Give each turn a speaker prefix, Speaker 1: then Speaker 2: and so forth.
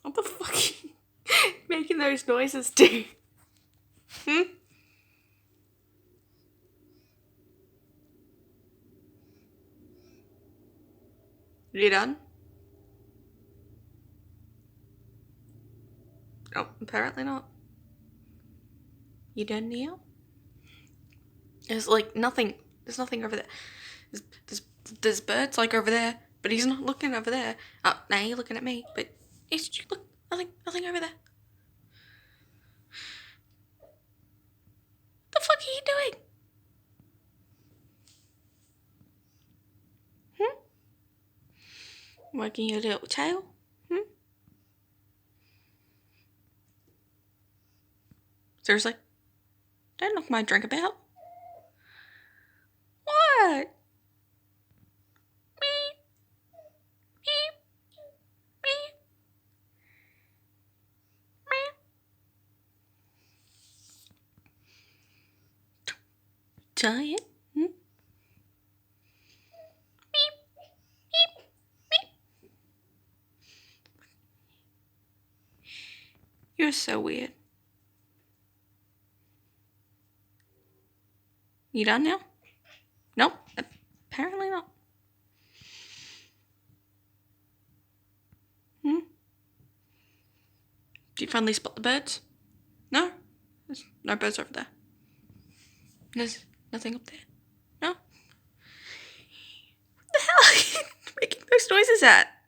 Speaker 1: What the fuck are you making those noises do? You done? Oh, apparently not. You done now? There's like nothing. There's nothing over there. There's birds like over there, but he's not looking over there. Oh, now you're looking at me, but look, nothing over there. What the fuck are you doing? Wagging your little tail? Seriously? Don't knock my drink about. What? Beep. Beep. Beep. Beep. Giant? Beep. Beep. Beep. You're so weird. You done now? Nope. Apparently not. Did you finally spot the birds? No? There's no birds over there. There's nothing up there. No? What the hell are you making those noises at?